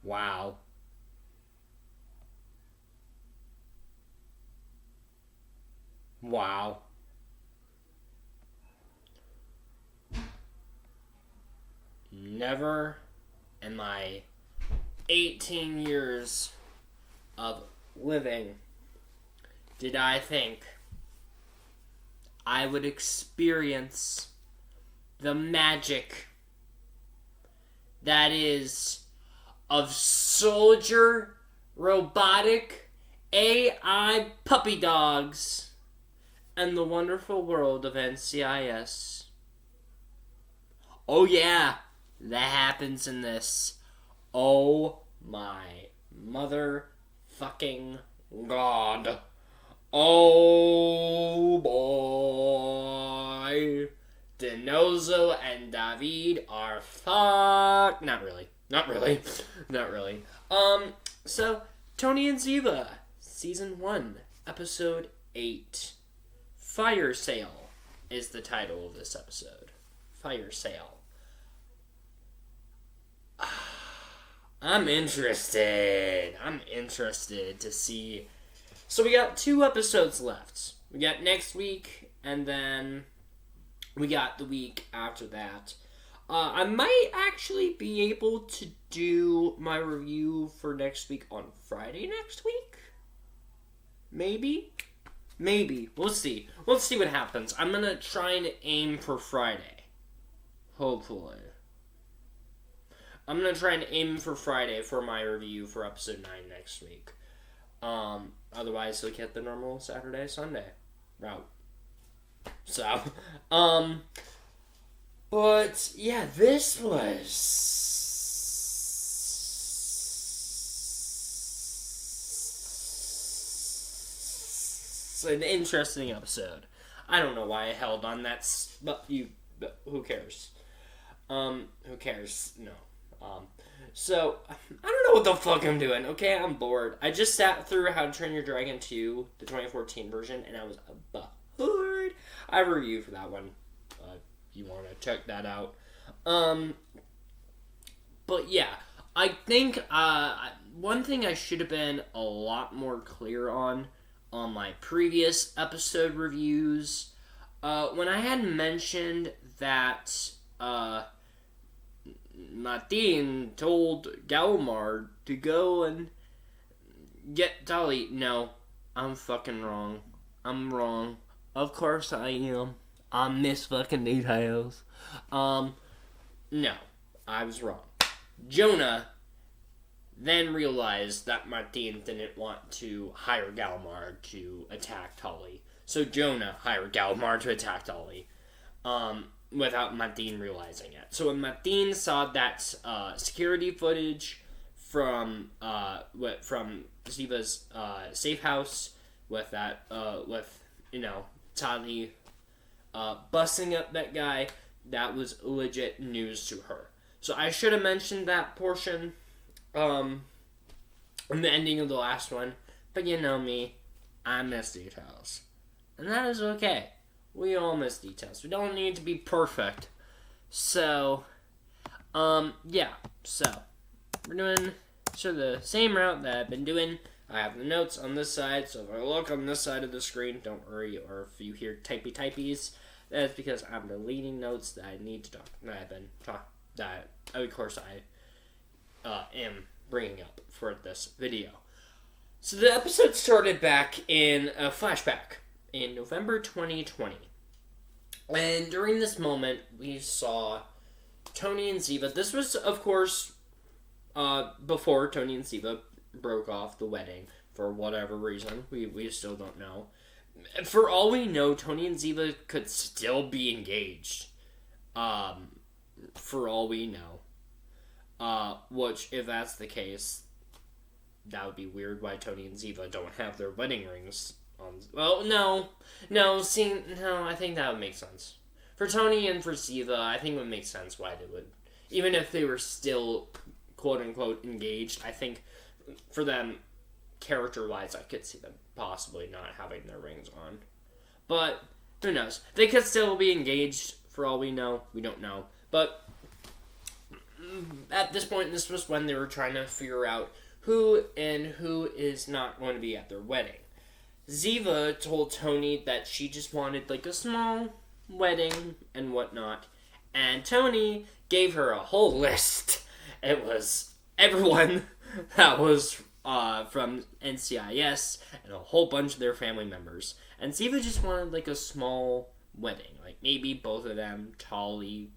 Wow. Wow. Never in my 18 years of living did I think I would experience the magic that is of soldier robotic AI puppy dogs and the wonderful world of NCIS. Oh yeah, that happens in this. Oh my motherfucking god. Oh boy. Denozo and David are fuck. Not really. So, Tony and Ziva, Season 1, Episode 8. Fire Sale is the title of this episode. Fire Sale. I'm interested to see. So we got 2 episodes left. We got next week, and then we got the week after that. I might actually be able to do my review for next week on Friday next week. Maybe. We'll see. We'll see what happens. I'm gonna try and aim for Friday. Hopefully. I'm gonna try and aim for Friday for my review for episode 9 next week. Otherwise, look at the normal Saturday, Sunday route. So, but yeah, this was an interesting episode. I don't know why I held on that, but who cares? Who cares? No. So, I don't know what the fuck I'm doing, okay? I'm bored. I just sat through How to Train Your Dragon 2, the 2014 version, and I was bored. I reviewed for that one. You want to check that out. But yeah, I think one thing I should have been a lot more clear on my previous episode reviews, when I had mentioned that Martine told Galmar to go and get Dolly. No, I'm fucking wrong. I'm wrong. Of course I am. I miss fucking details. No, I was wrong. Jonah then realized that Martine didn't want to hire Galmar to attack Tully. So Jonah hired Galmar to attack Tully. Without Martine realizing it. So when Martine saw that security footage from Ziva's safe house with that Tali busting up that guy, that was legit news to her. So I should have mentioned that portion in the ending of the last one, but you know me, I miss details, and that is okay. We all miss details. We don't need to be perfect. So, yeah. So, we're doing the same route that I've been doing. I have the notes on this side, so if I look on this side of the screen, don't worry. Or if you hear typies, that's because I'm deleting notes that I need to talk. That of course I am bringing up for this video. So the episode started back in a flashback in November 2020. And during this moment, we saw Tony and Ziva. This was, of course, before Tony and Ziva broke off the wedding for whatever reason. We still don't know. For all we know, Tony and Ziva could still be engaged. For all we know. Which, if that's the case, that would be weird why Tony and Ziva don't have their wedding rings on. Well, no, I think that would make sense. For Tony and for Ziva, I think it would make sense why they would. Even if they were still, quote-unquote, engaged, I think for them, character-wise, I could see them possibly not having their rings on. But, who knows? They could still be engaged, for all we know. We don't know. But at this point, this was when they were trying to figure out who and who is not going to be at their wedding. Ziva told Tony that she just wanted, like, a small wedding and whatnot. And Tony gave her a whole list. It was everyone that was from NCIS and a whole bunch of their family members. And Ziva just wanted, like, a small wedding. Like, maybe both of them, Tolly,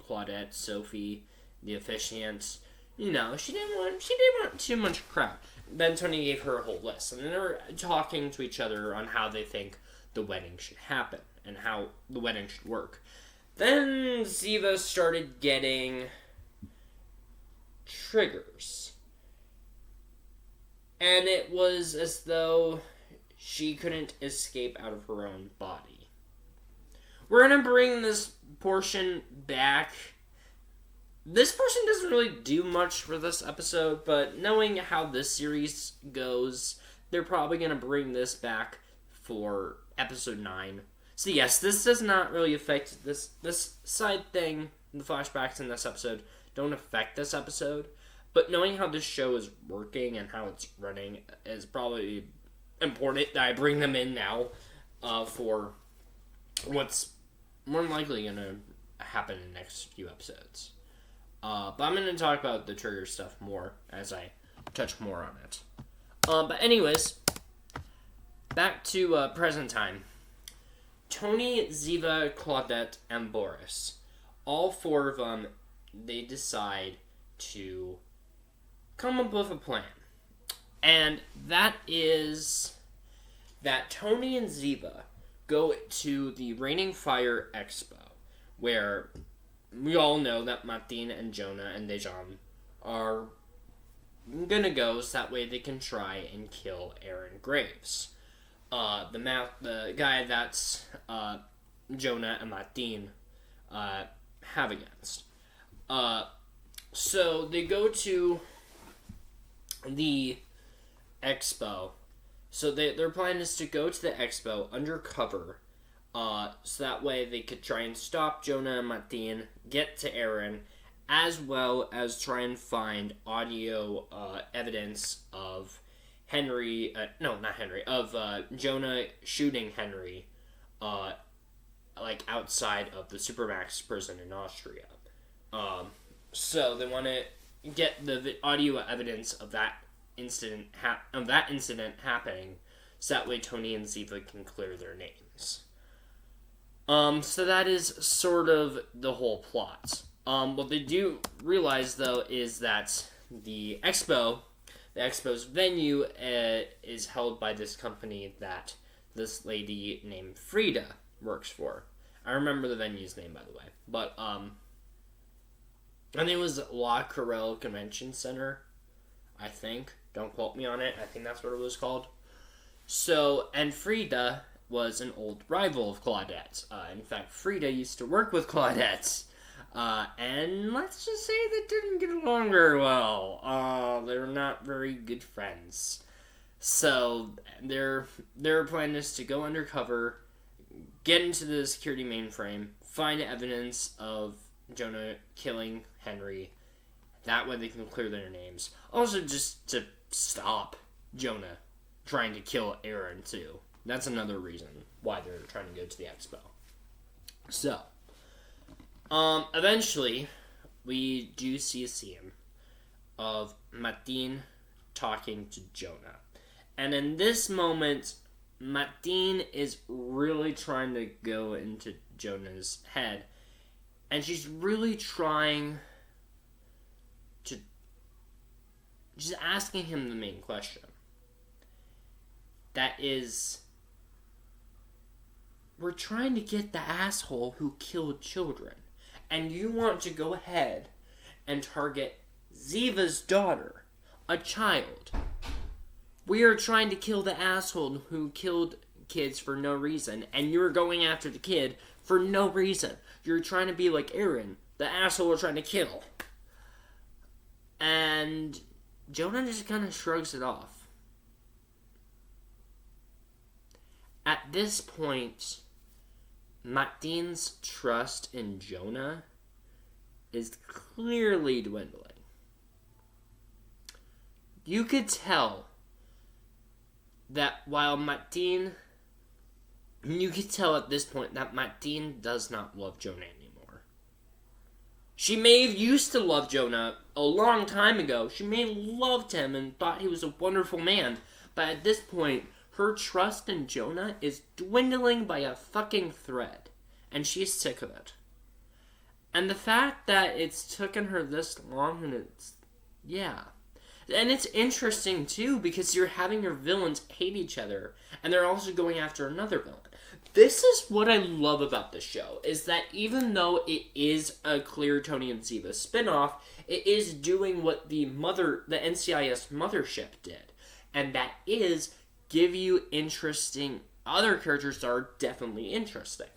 Claudette, Sophie, the officiant. You know, she didn't want too much crowd. Then Tony gave her a whole list. And then they were talking to each other on how they think the wedding should happen and how the wedding should work. Then Ziva started getting triggers. And it was as though she couldn't escape out of her own body. We're going to bring this portion back. This portion doesn't really do much for this episode, but knowing how this series goes, they're probably going to bring this back for episode 9. So yes, this does not really affect this side thing. The flashbacks in this episode don't affect this episode, but knowing how this show is working and how it's running is probably important that I bring them in now for what's more than likely going to happen in the next few episodes. But I'm going to talk about the trigger stuff more as I touch more on it. But anyways, back to present time. Tony, Ziva, Claudette, and Boris. All 4 of them, they decide to come up with a plan. And that is that Tony and Ziva go to the Raining Fire Expo, where we all know that Martine and Jonah and Dejan are gonna go so that way they can try and kill Aaron Graves. The guy that's Jonah and Martine have against. So they go to the expo. So their plan is to go to the expo undercover, so that way they could try and stop Jonah and Martine, get to Aaron, as well as try and find audio evidence of Jonah shooting Henry, outside of the Supermax prison in Austria. So they want to get the audio evidence of that incident happening, so that way Tony and Ziva can clear their names. So that is sort of the whole plot. What they do realize, though, is that the expo's venue is held by this company that this lady named Frida works for. I remember the venue's name, by the way. But, I think it was La Corel Convention Center, I think. Don't quote me on it. I think that's what it was called. So, and Frida was an old rival of Claudette's. In fact, Frida used to work with Claudette's. And let's just say they didn't get along very well. They were not very good friends. So, their plan is to go undercover, get into the security mainframe, find evidence of Jonah killing Henry. That way they can clear their names. Also, just to stop Jonah trying to kill Aaron, too. That's another reason why they're trying to go to the expo. So, eventually, we do see a scene of Martine talking to Jonah. And in this moment, Martine is really trying to go into Jonah's head. And she's really trying to... She's asking him the main question. That is... We're trying to get the asshole who killed children. And you want to go ahead and target Ziva's daughter, a child. We are trying to kill the asshole who killed kids for no reason. And you're going after the kid for no reason. You're trying to be like Aaron, the asshole we're trying to kill. And Jonah just kind of shrugs it off. At this point, Martine's trust in Jonah is clearly dwindling. You could tell that while Martine... You could tell at this point that Martine does not love Jonah anymore. She may have used to love Jonah a long time ago. She may have loved him and thought he was a wonderful man. But at this point, her trust in Jonah is dwindling by a fucking thread. And she's sick of it. And the fact that it's taken her this long, and it's... Yeah. And it's interesting, too, because you're having your villains hate each other, and they're also going after another villain. This is what I love about this show, is that even though it is a clear Tony and Ziva spinoff, it is doing what the NCIS mothership did. And that is give you interesting other characters that are definitely interesting.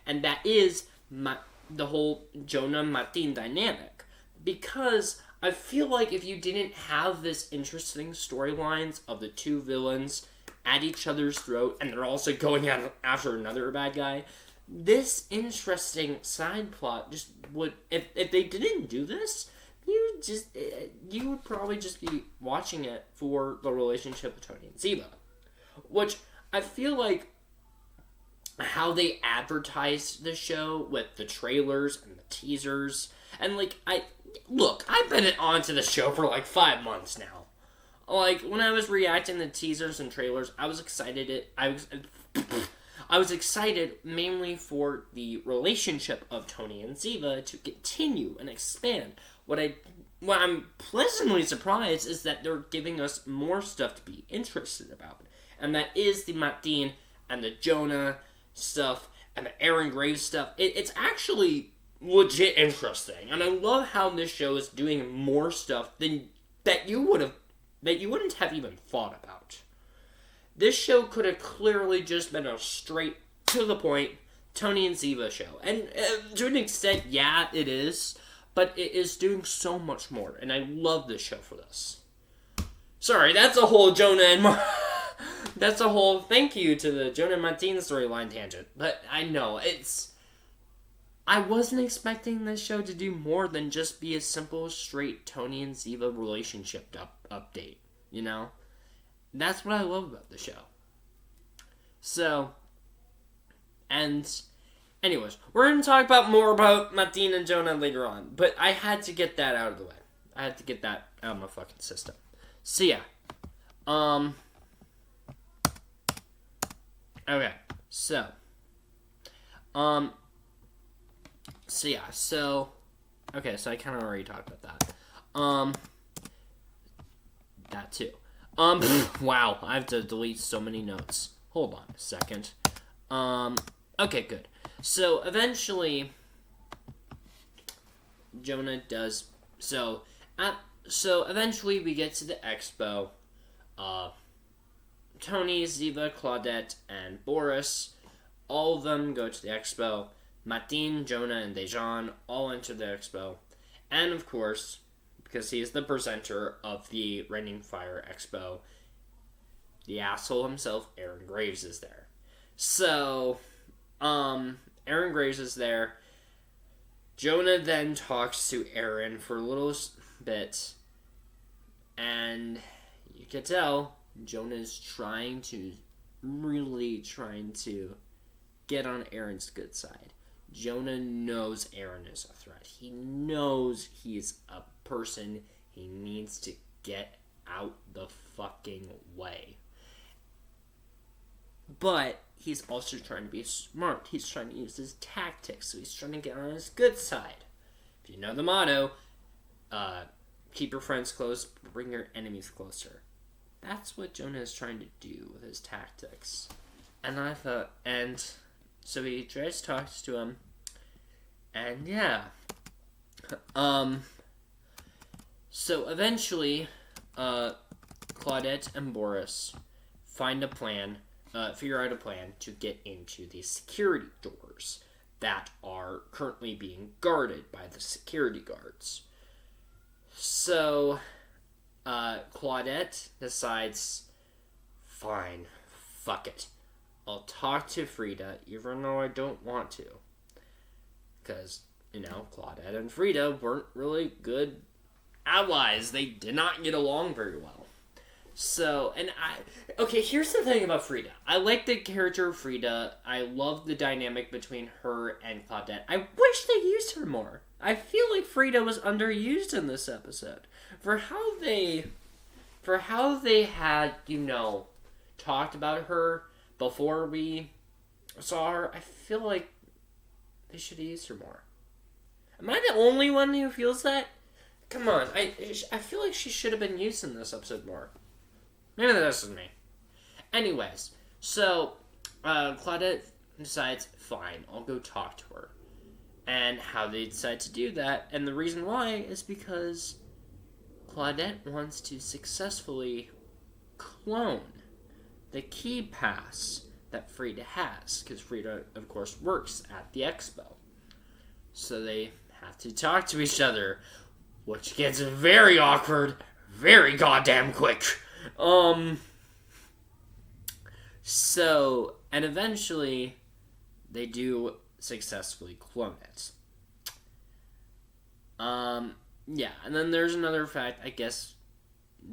And that is the whole Jonah-Martine dynamic. Because I feel like if you didn't have this interesting storylines of the two villains at each other's throat, and they're also going after another bad guy, this interesting side plot just would... If they didn't do this, you would probably just be watching it for the relationship of Tony and Ziva. Which I feel like how they advertised the show with the trailers and the teasers, and I've been onto the show for 5 months now. When I was reacting to teasers and trailers, I was excited. I was excited mainly for the relationship of Tony and Ziva to continue and expand. What I'm pleasantly surprised is that they're giving us more stuff to be interested about. And that is the Martine and the Jonah stuff and the Aaron Graves stuff. It's actually legit interesting. And I love how this show is doing more stuff that you wouldn't have even thought about. This show could have clearly just been a straight, to the point, Tony and Ziva show. And to an extent, yeah, it is. But it is doing so much more. And I love this show for this. Sorry, that's a whole Jonah and that's a whole thank you to the Jonah and Martine storyline tangent. But I know, I wasn't expecting this show to do more than just be a simple, straight Tony and Ziva relationship update, you know? That's what I love about the show. So, and anyways, we're going to talk more about Martine and Jonah later on, but I had to get that out of the way. I had to get that out of my fucking system. So yeah, okay, so I kind of already talked about that. That too. Wow, I have to delete so many notes. Hold on a second. Okay, good. So, eventually, Jonah does... So, eventually we get to the expo. Tony, Ziva, Claudette, and Boris, all of them go to the expo. Martine, Jonah, and Dejan all enter the expo. And, of course, because he is the presenter of the Raining Fire Expo, the asshole himself, Aaron Graves, is there. So, Aaron Graves is there. Jonah then talks to Aaron for a little bit, and you can tell Jonah is really trying to get on Aaron's good side. Jonah knows Aaron is a threat. He knows he's a person he needs to get out the fucking way. But he's also trying to be smart. He's trying to use his tactics, so he's trying to get on his good side. If you know the motto, keep your friends close, bring your enemies closer. That's what Jonah is trying to do with his tactics. And so he just talks to him, and yeah. So eventually, Claudette and Boris figure out a plan to get into the security doors that are currently being guarded by the security guards. So, Claudette decides, fine, fuck it. I'll talk to Frida, even though I don't want to. Because Claudette and Frida weren't really good allies. They did not get along very well. So, here's the thing about Frida. I like the character of Frida. I love the dynamic between her and Claudette. I wish they used her more. I feel like Frida was underused in this episode. For how they had, talked about her before we saw her, I feel like they should have used her more. Am I the only one who feels that? Come on, I feel like she should have been used in this episode more. Maybe this is me. Anyways, so Claudette decides, fine, I'll go talk to her. And how they decide to do that, and the reason why is because Claudette wants to successfully clone the key pass that Frida has, because Frida, of course, works at the expo. So they have to talk to each other, which gets very awkward, very goddamn quick. And eventually, they do successfully clone it. Yeah, and then there's another fact, I guess,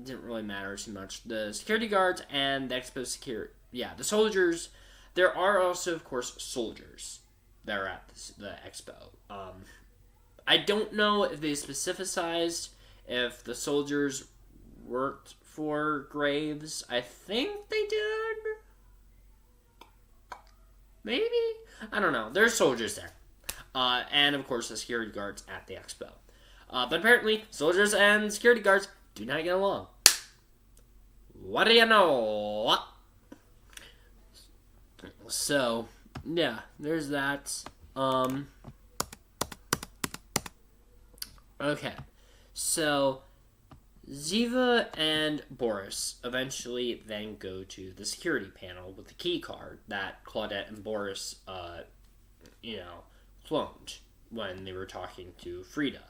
didn't really matter too much. The security guards and the expo security, the soldiers, there are also, of course, soldiers that are at the expo. I don't know if they specificized if the soldiers worked for Graves. I think they did. Maybe? I don't know. There's soldiers there. And, of course, the security guards at the expo. But apparently, soldiers and security guards do not get along. What do you know? So, yeah, there's that. Okay. So, Ziva and Boris eventually then go to the security panel with the key card that Claudette and Boris, cloned when they were talking to Frida.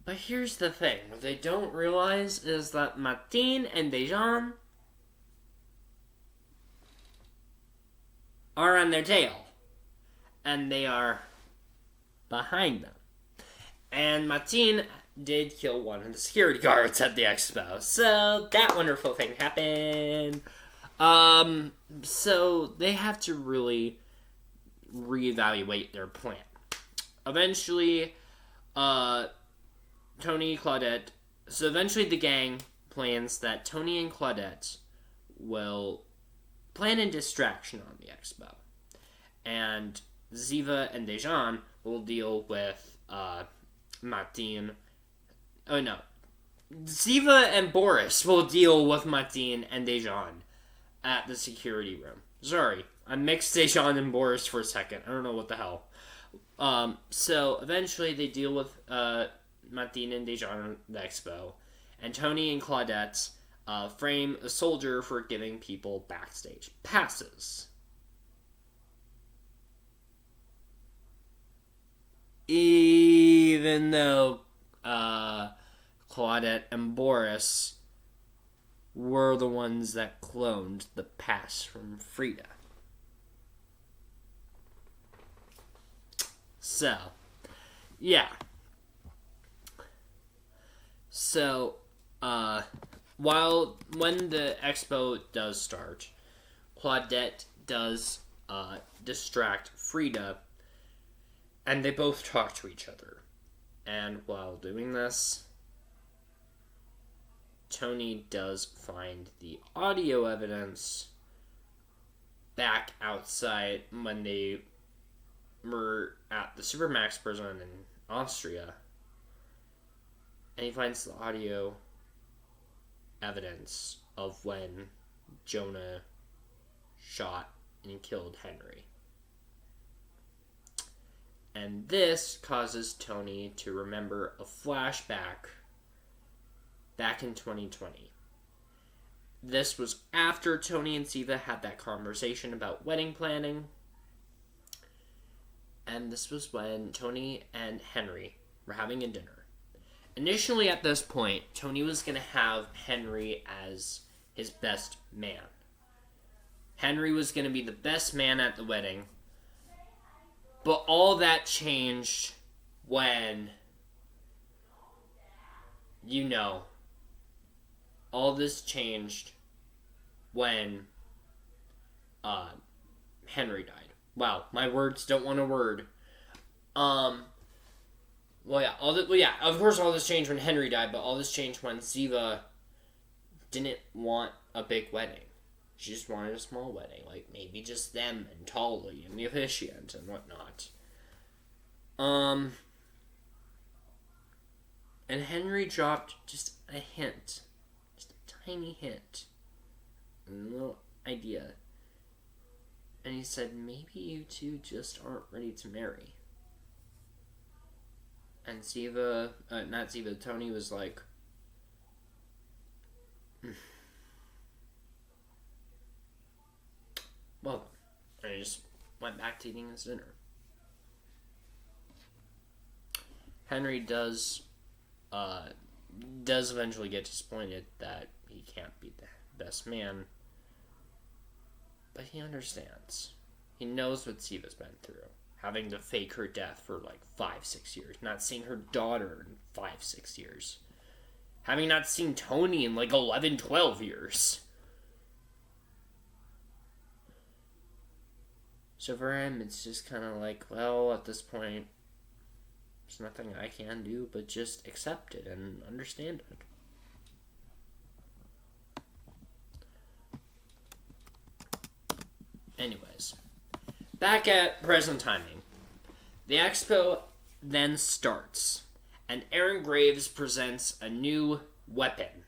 But here's the thing. What they don't realize is that Martine and Dejan are on their tail. And they are behind them. And Martine did kill one of the security guards at the expo. So that wonderful thing happened. So they have to really reevaluate their plan. Eventually, eventually the gang plans that Tony and Claudette will plan a distraction on the expo. And Ziva and Dejan will deal with, Martine. Oh, no. Ziva and Boris will deal with Martine and Dejan at the security room. Sorry, I mixed Dejan and Boris for a second. I don't know what the hell. So eventually they deal with Martine and Dejan at the expo, and Tony and Claudette frame a soldier for giving people backstage passes. Even though Claudette and Boris were the ones that cloned the pass from Frida. So, yeah. So, when the expo does start, Claudette does distract Frida, and they both talk to each other. And while doing this, Tony does find the audio evidence back outside when they were at the Supermax prison in Austria. And he finds the audio evidence of when Jonah shot and killed Henry. And this causes Tony to remember a flashback back in 2020. This was after Tony and Ziva had that conversation about wedding planning. And this was when Tony and Henry were having a dinner. Initially at this point, Tony was going to have Henry as his best man. Henry was going to be the best man at the wedding. But all that changed when, all this changed when Henry died. Wow, my words don't want a word. Of course all this changed when Henry died, but all this changed when Ziva didn't want a big wedding. She just wanted a small wedding, like maybe just them and Tully and the officiant and whatnot. And Henry dropped just a hint, just a tiny hint, a little idea. And he said, maybe you two just aren't ready to marry. And Tony was like, well, and he just went back to eating his dinner. Henry does eventually get disappointed that he can't be the best man, but he understands. He knows what Ziva's been through. Having to fake her death for like 5-6 years. Not seeing her daughter in 5-6 years. Having not seen Tony in like 11-12 years. So for him, it's just kind of like, well, at this point, there's nothing I can do but just accept it and understand it. Anyways, back at present timing. The expo then starts, and Aaron Graves presents a new weapon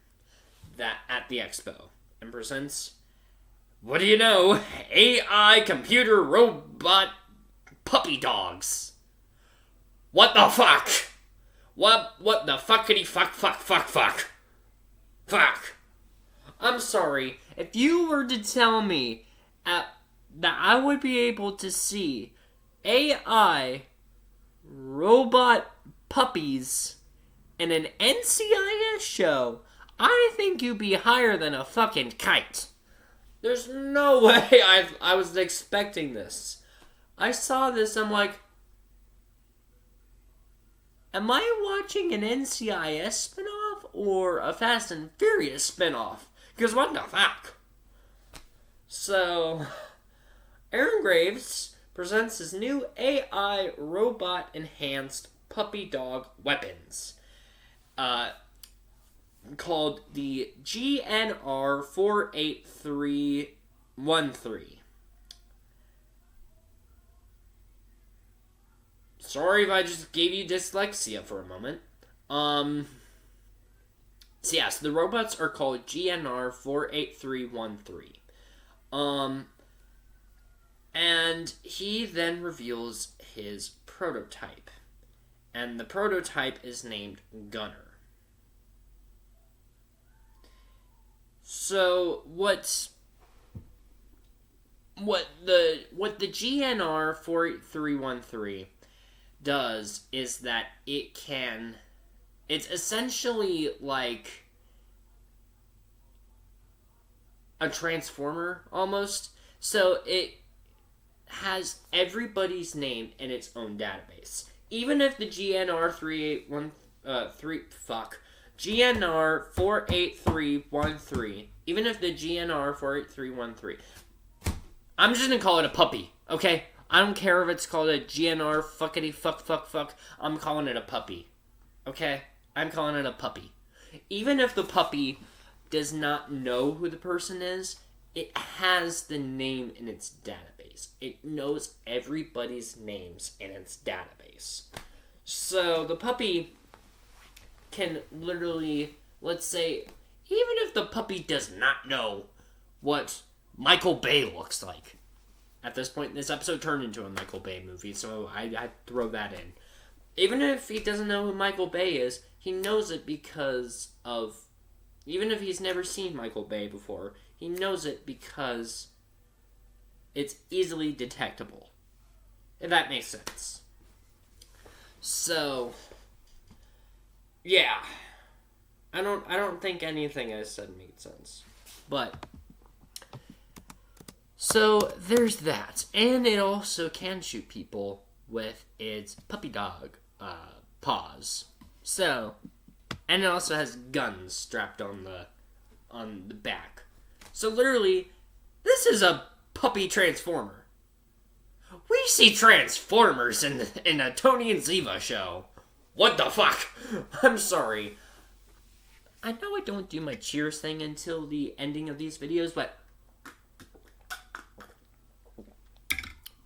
at the expo, and presents, what do you know, AI computer robot puppy dogs. What the fuck? What the fuckity fuck? I'm sorry, if you were to tell me that I would be able to see AI robot puppies in an NCIS show, I think you'd be higher than a fucking kite. There's no way I was expecting this. I saw this, I'm like, am I watching an NCIS spinoff or a Fast and Furious spinoff? Because what the fuck? So, Aaron Graves presents his new AI robot-enhanced puppy dog weapons, called the GNR 48313. Sorry if I just gave you dyslexia for a moment. So the robots are called GNR 48313. And he then reveals his prototype. And the prototype is named Gunner. So what the GNR 48313 does is that it's essentially like a transformer almost. So it has everybody's name in its own database. Even if the GNR 48313, even if the GNR 48313, I'm just gonna call it a puppy, okay? I don't care if it's called a GNR fuckity fuck. I'm calling it a puppy, okay? I'm calling it a puppy. Even if the puppy does not know who the person is, it has the name in its database. It knows everybody's names in its database. So the puppy can literally, let's say, even if the puppy does not know what Michael Bay looks like. At this point, this episode turned into a Michael Bay movie, so I throw that in. Even if he doesn't know who Michael Bay is, he knows it because of... Even if he's never seen Michael Bay before, he knows it because it's easily detectable. If that makes sense. So, yeah. I don't think anything I said made sense. But... So, there's that. And it also can shoot people with its puppy dog paws. So, and it also has guns strapped on the back. So literally, this is a puppy transformer. We see Transformers in a Tony and Ziva show. What the fuck? I'm sorry. I know I don't do my cheers thing until the ending of these videos, but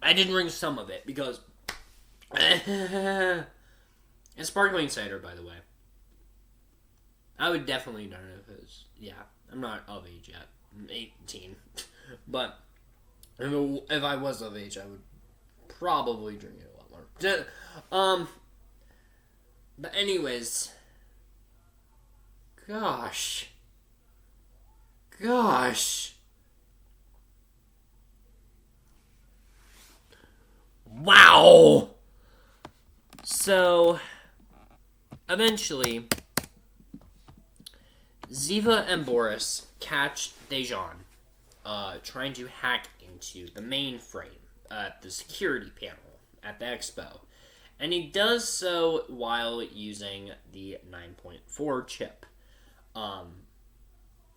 I did drink some of it because it's sparkling cider, by the way. I would definitely know if it was. Yeah, I'm not of age yet. I'm 18, but if I was of age, I would probably drink it a lot more. But anyways, gosh. Wow! So, eventually, Ziva and Boris catch Dejan, trying to hack into the mainframe at the security panel at the expo. And he does so while using the 9.4 chip. I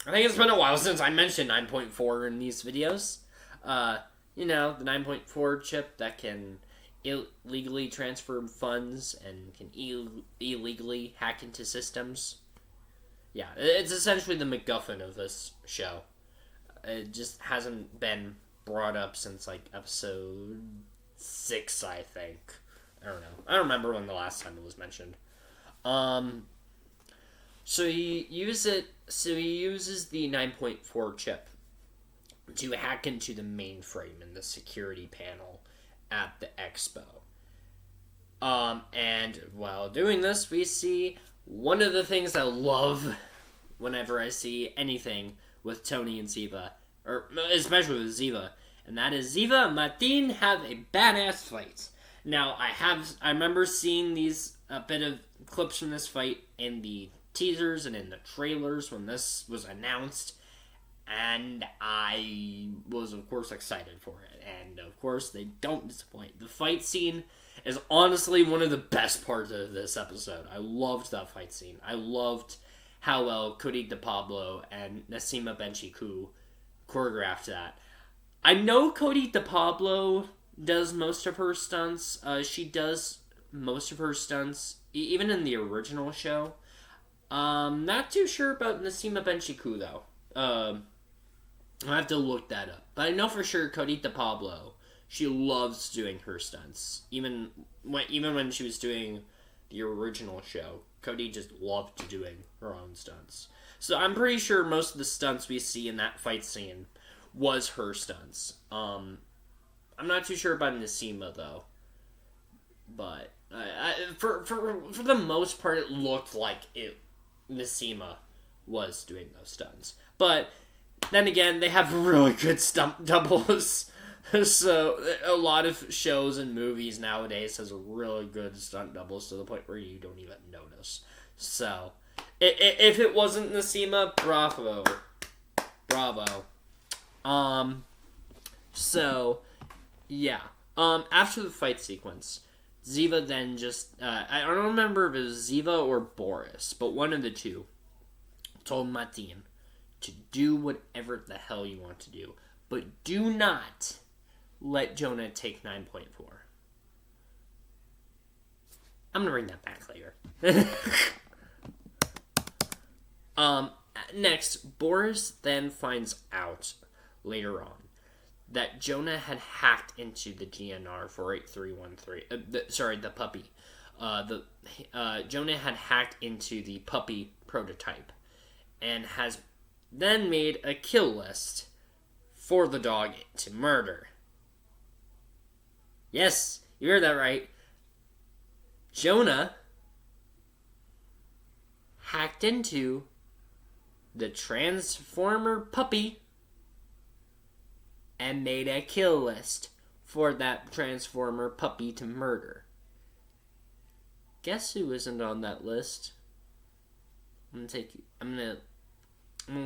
think it's been a while since I mentioned 9.4 in these videos. The 9.4 chip that can illegally transfer funds and can illegally hack into systems. Yeah, it's essentially the MacGuffin of this show. It just hasn't been brought up since, episode 6, I think. I don't know. I don't remember when the last time it was mentioned. So he uses the 9.4 chip to hack into the mainframe in the security panel at the expo. And while doing this, we see one of the things I love whenever I see anything with Tony and Ziva, or especially with Ziva, and that is Ziva and Martine have a badass fight. Now, I remember seeing a bit of clips from this fight in the teasers and in the trailers when this was announced, and I was, of course, excited for it. And, of course, they don't disappoint. The fight scene is honestly one of the best parts of this episode. I loved that fight scene. I loved how well Cote de Pablo and Nassima Benchicou choreographed that. I know Cote de Pablo does most of her stunts. She does most of her stunts, even in the original show. Not too sure about Nassima Benchicou, though. I have to look that up. But I know for sure Cote de Pablo, she loves doing her stunts. Even when she was doing the original show, Cote just loved doing her own stunts. So I'm pretty sure most of the stunts we see in that fight scene was her stunts. I'm not too sure about Nassima, though. But for the most part, it looked like Nassima was doing those stunts. But then again, they have really good stunt doubles. So a lot of shows and movies nowadays has really good stunt doubles to the point where you don't even notice. So if it wasn't Nassima, bravo. So yeah. After the fight sequence, Ziva then just I don't remember if it was Ziva or Boris, but one of the two told Martine to do whatever the hell you want to do, but do not let Jonah take 9.4. I'm gonna bring that back later. Next, Boris then finds out later on that Jonah had hacked into the GNR 48313. The puppy. Jonah had hacked into the puppy prototype and has then made a kill list for the dog to murder. Yes, you heard that right. Jonah hacked into the Transformer puppy and made a kill list for that Transformer puppy to murder. Guess who isn't on that list? I'm gonna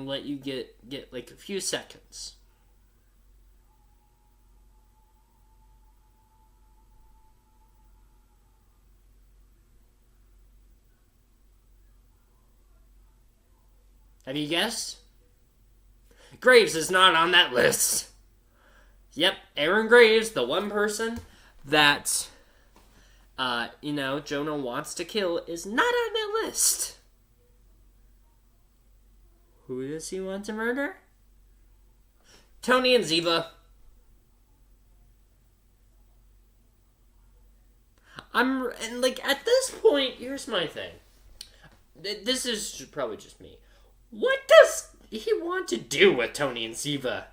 let you get like a few seconds. Have you guessed? Graves is not on that list. Yep, Aaron Graves, the one person that, Jonah wants to kill, is not on that list. Who does he want to murder? Tony and Ziva. At this point, here's my thing. This is probably just me. What does he want to do with Tony and Ziva?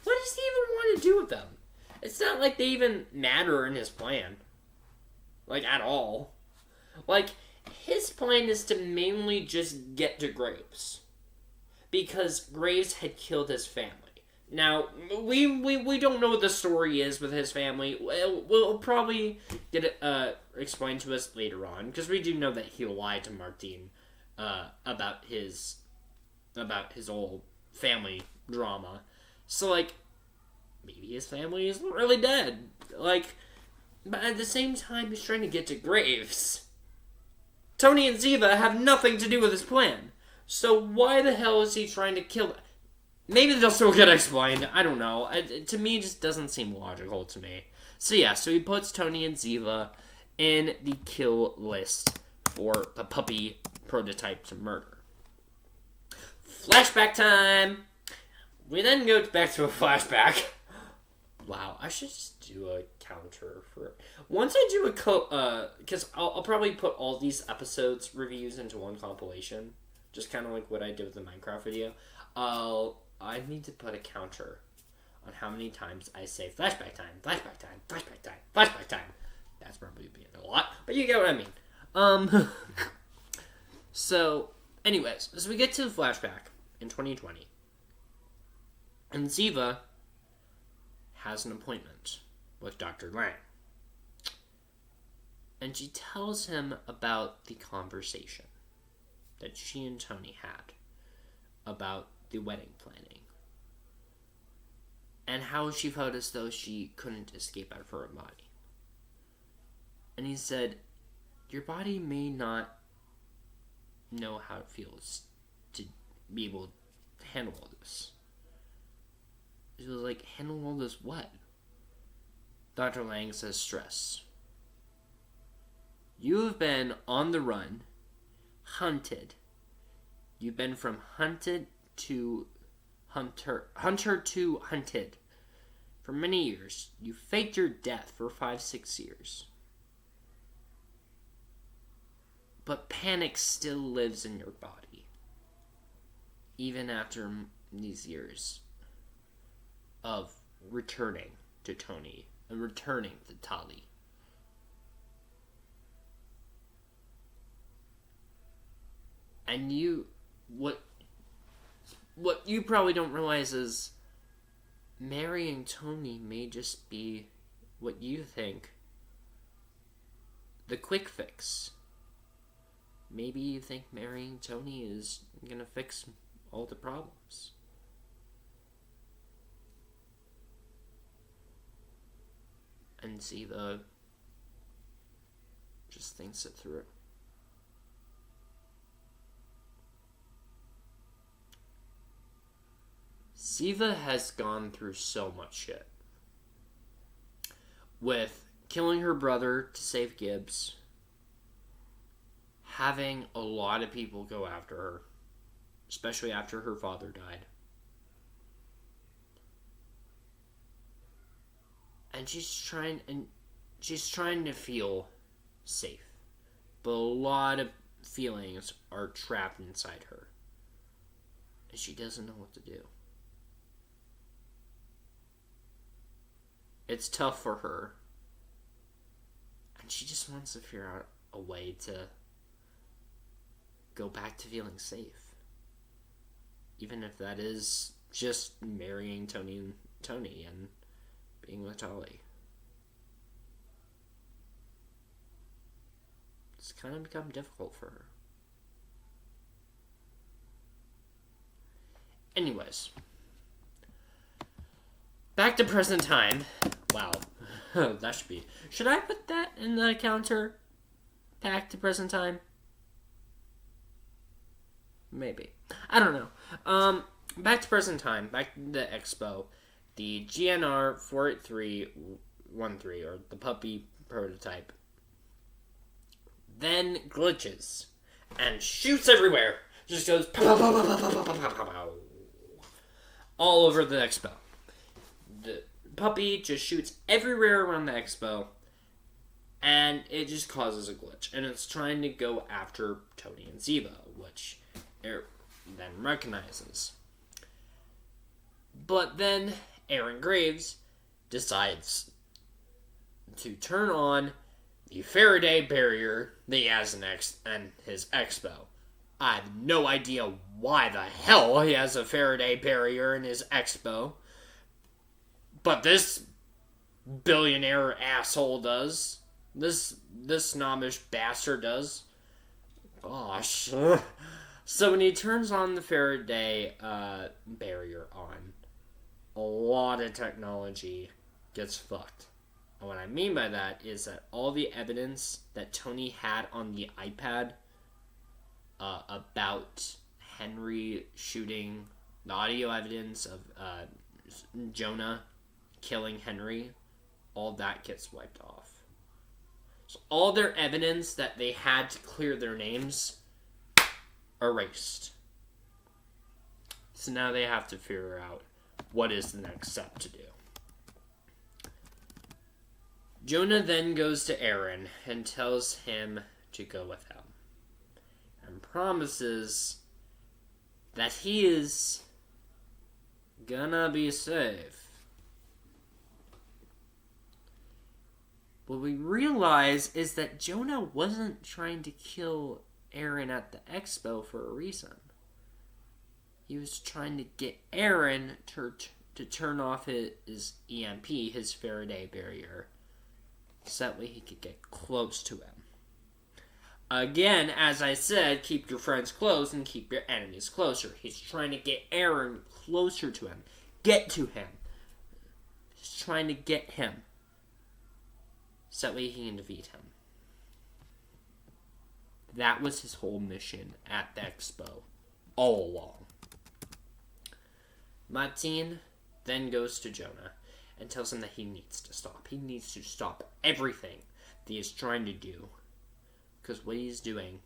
What does he even want to do with them? It's not like they even matter in his plan. At all. His plan is to mainly just get to Graves. Because Graves had killed his family. Now, we don't know what the story is with his family. We'll probably get it explained to us later on. Because we do know that he lied to Martine about his old family drama. So, maybe his family isn't really dead. But at the same time, he's trying to get to Graves. Tony and Ziva have nothing to do with his plan. So why the hell is he trying to kill them? Maybe they'll still get explained. I don't know. To me, it just doesn't seem logical to me. So he puts Tony and Ziva in the kill list for the puppy prototype to murder. Flashback time! We then go back to a flashback. Wow, I should just do a counter for it. Once I do because I'll probably put all these episodes reviews into one compilation. Just kind of like what I did with the Minecraft video. I need to put a counter on how many times I say flashback time, flashback time, flashback time, flashback time. That's probably being a lot, but you get what I mean. So, anyways, as we get to the flashback in 2020, and Ziva has an appointment with Dr. Lang. And she tells him about the conversation that she and Tony had about the wedding planning. And how she felt as though she couldn't escape out of her body. And he said, your body may not know how it feels to be able to handle all this. She was like, handle all this what? Dr. Lang says stress. You have been on the run, hunted. You've been from hunter to hunted for many years. You faked your death for 5-6 years. But panic still lives in your body. Even after these years of returning to Tony and returning to Tali. And what you probably don't realize is marrying Tony may just be what you think the quick fix. Maybe you think marrying Tony is gonna fix all the problems. And Ziva just thinks it through. Ziva has gone through so much shit. With killing her brother to save Gibbs, having a lot of people go after her, especially after her father died. And she's trying to feel safe. But a lot of feelings are trapped inside her. And she doesn't know what to do. It's tough for her. And she just wants to figure out a way to go back to feeling safe. Even if that is just marrying Tony and being with Tali. It's kind of become difficult for her. Anyways. Back to present time. Wow. That should be... Should I put that in the counter? Back to present time? Maybe. I don't know. Back to present time. Back to the expo. The GNR 48313, or the puppy prototype, then glitches and shoots everywhere. Just goes pow, pow, pow, pow, pow, pow, pow, pow, pow, all over the expo. The puppy just shoots everywhere around the expo, and it just causes a glitch. And it's trying to go after Tony and Ziva, which it then recognizes. But then Aaron Graves decides to turn on the Faraday barrier that he has in his expo. I have no idea why the hell he has a Faraday barrier in his expo, but this billionaire asshole does. This snobbish bastard does. Gosh. So when he turns on the Faraday barrier on, a lot of technology gets fucked. And what I mean by that is that all the evidence that Tony had on the iPad about Henry shooting, the audio evidence of Jonah killing Henry, all that gets wiped off. So all their evidence that they had to clear their names, erased. So now they have to figure out what is the next step to do. Jonah then goes to Aaron and tells him to go with him, and promises that he is gonna be safe. What we realize is that Jonah wasn't trying to kill Aaron at the expo for a reason. He was trying to get Aaron to turn off his EMP, his Faraday barrier, so that way he could get close to him. Again, as I said, keep your friends close and keep your enemies closer. He's trying to get Aaron closer to him. Get to him. He's trying to get him, so that way he can defeat him. That was his whole mission at the expo, all along. Martine then goes to Jonah and tells him that he needs to stop. He needs to stop everything that he is trying to do, because what he's doing,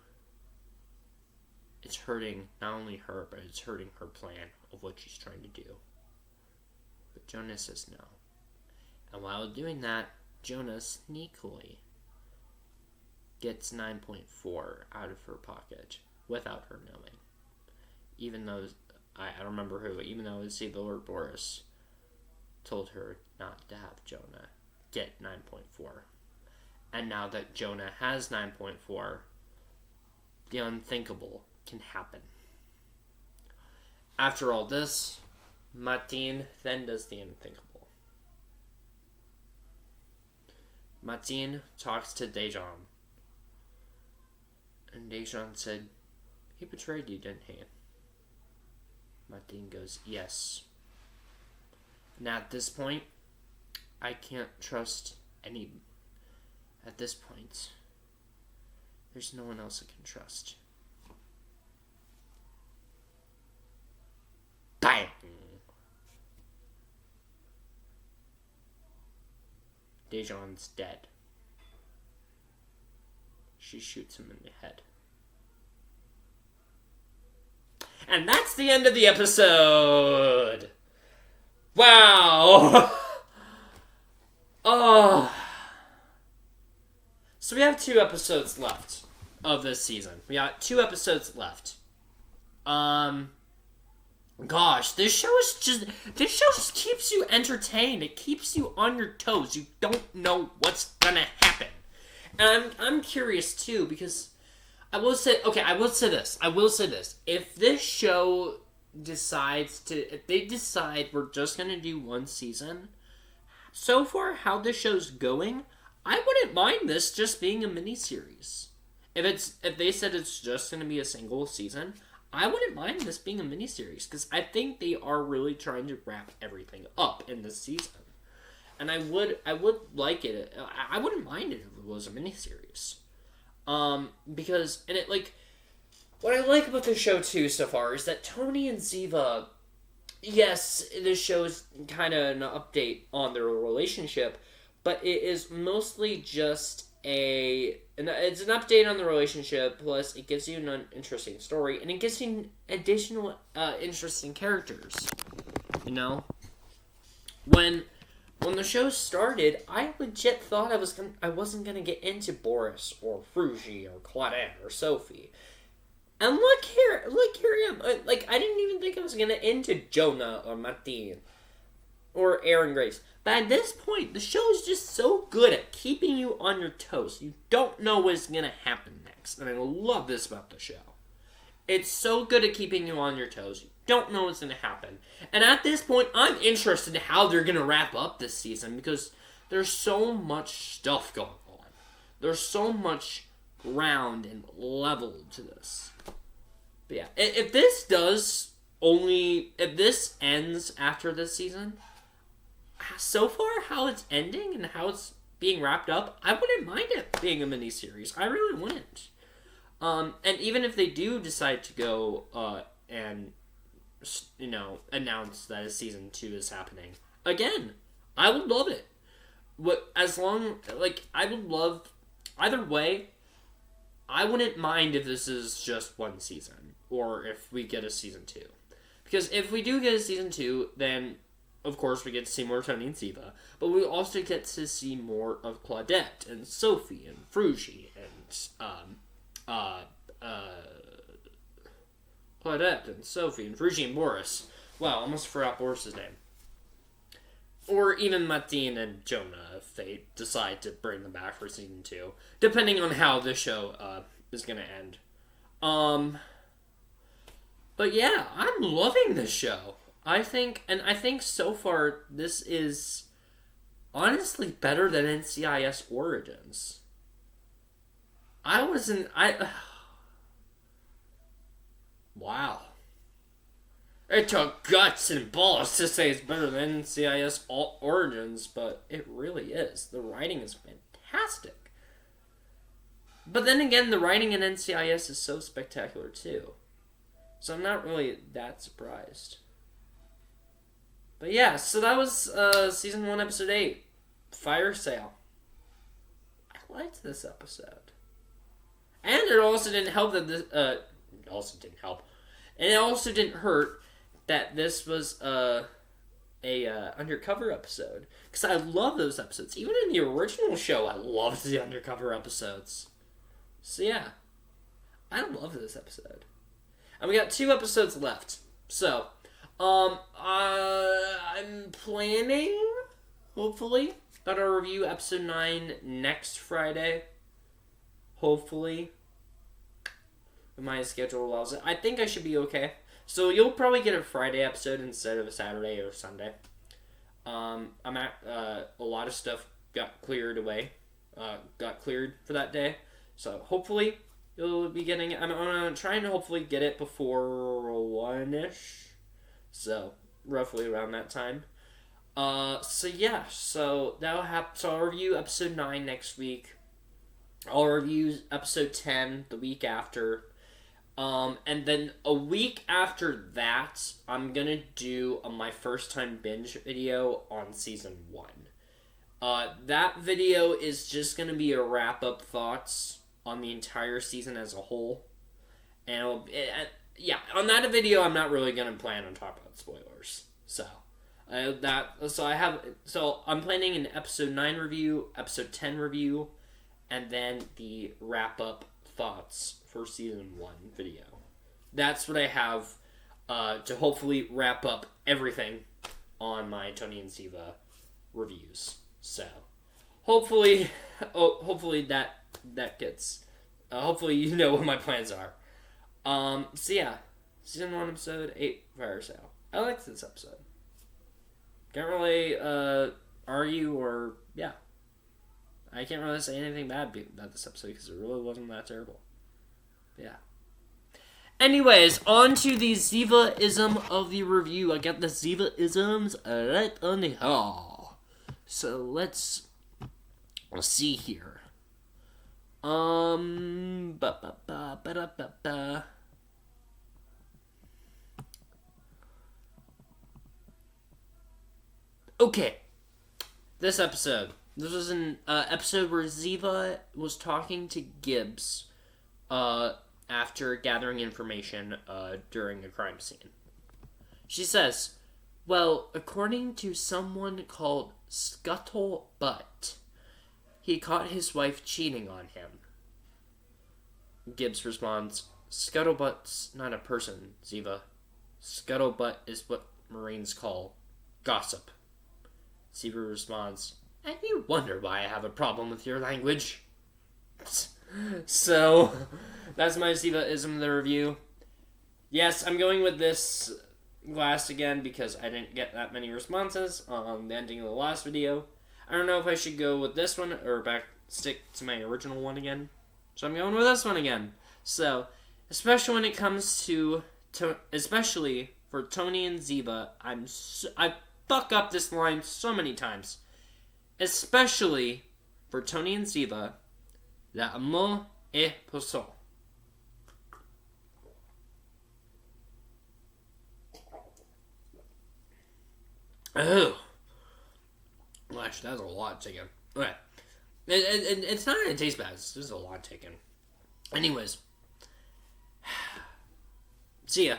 it's hurting not only her, but it's hurting her plan of what she's trying to do. But Jonah says no. And while doing that, Jonah sneakily gets 9.4 out of her pocket without her knowing. Even though, I don't remember who, even though Lord Boris told her not to have Jonah get 9.4. And now that Jonah has 9.4, the unthinkable can happen. After all this, Martine then does the unthinkable. Martine talks to Dejan. And Dejan said, he betrayed you, didn't he? Martine goes, yes. Now at this point, I can't trust any. At this point, there's no one else I can trust. Bang! Dejan's dead. She shoots him in the head. And that's the end of the episode! Wow! Oh. So we have 2 episodes left of this season. We got 2 episodes left. Gosh, this show just keeps you entertained. It keeps you on your toes. You don't know what's gonna happen. And I'm curious too, because I will say this. If this show if they decide we're just gonna do 1 season, so far how this show's going, I wouldn't mind this just being a miniseries. If they said it's just gonna be a single season, I wouldn't mind this being a miniseries, because I think they are really trying to wrap everything up in this season. And I would like it. I wouldn't mind it if it was a miniseries. Because, and it, like, what I like about the show, too, so far, is that Tony and Ziva, yes, this show is kind of an update on their relationship, but it is mostly just it's an update on the relationship, plus it gives you an interesting story, and it gives you additional interesting characters. You know? When the show started, I legit thought I wasn't gonna get into Boris or Frugy or Claudette or Sophie. And look here I am. I didn't even think I was gonna into Jonah or Martine or Aaron Grace. But at this point, the show is just so good at keeping you on your toes. You don't know what's gonna happen next, and I love this about the show. It's so good at keeping you on your toes. You don't know what's gonna happen, and at this point, I'm interested in how they're gonna wrap up this season because there's so much stuff going on. There's so much ground and level to this. But yeah, if this ends after this season, so far how it's ending and how it's being wrapped up, I wouldn't mind it being a miniseries. I really wouldn't. And even if they do decide to go and announce that a season 2 is happening, again, I would love it. I would love either way. I wouldn't mind if this is just one season or if we get a season 2, because if we do get a season 2, then of course we get to see more Tony and Ziva, but we also get to see more of Claudette and Sophie and Frugy and Boris. Wow, almost forgot Boris's name. Or even Martine and Jonah, if they decide to bring them back for season 2, depending on how the show is gonna end. But yeah, I'm loving this show. I think so far this is honestly better than NCIS Origins. Wow. It took guts and balls to say it's better than NCIS Origins, but it really is. The writing is fantastic. But then again, the writing in NCIS is so spectacular too. So I'm not really that surprised. But yeah, so that was Season 1, Episode 8, Fire Sale. I liked this episode. And it also didn't help that this... it also didn't help. And it also didn't hurt that this was a undercover episode. Because I love those episodes. Even in the original show, I loved the undercover episodes. So yeah, I love this episode. And we got 2 episodes left. So... I'm planning, hopefully, that I'll review episode 9 next Friday. Hopefully. If my schedule allows it. I think I should be okay. So you'll probably get a Friday episode instead of a Saturday or Sunday. A lot of stuff got cleared away. Got cleared for that day. So hopefully you'll be getting it. I'm trying to hopefully get it before 1-ish. So, roughly around that time. So that'll happen. So I'll review episode 9 next week. I'll review episode 10 the week after. And then a week after that, I'm gonna do my first time binge video on season 1. That video is just gonna be a wrap-up thoughts on the entire season as a whole. And on that video, I'm not really gonna plan on talking about spoilers. So I'm planning an episode 9 review, episode 10 review, and then the wrap up thoughts for season 1 video. That's what I have to hopefully wrap up everything on my Tony and Ziva reviews. So hopefully that gets. Hopefully you know what my plans are. So yeah, season 1, episode 8, Fire Sale. I liked this episode. Can't really, argue or, yeah. I can't really say anything bad about this episode because it really wasn't that terrible. Yeah. Anyways, on to the ZIVA-ISM of the review. I got the ZIVA-ISMs right on the hall. So let's see here. Okay. This episode. This was an episode where Ziva was talking to Gibbs after gathering information during a crime scene. She says, well, according to someone called Scuttle Butt, he caught his wife cheating on him. Gibbs responds, Scuttlebutt's not a person, Ziva. Scuttlebutt is what Marines call gossip. Ziva responds, and you wonder why I have a problem with your language. So, that's my ZIVA-ISM the review. Yes, I'm going with this glass again because I didn't get that many responses on the ending of the last video. I don't know if I should go with this one or stick to my original one again. So I'm going with this one again. So, especially when it comes to especially for Tony and Ziva, I fuck up this line so many times. Especially for Tony and Ziva, l'amour est puissant. Oh. Gosh, that's a lot taken. Okay. It's not going to taste bad. It's just a lot taken. Anyways. See ya.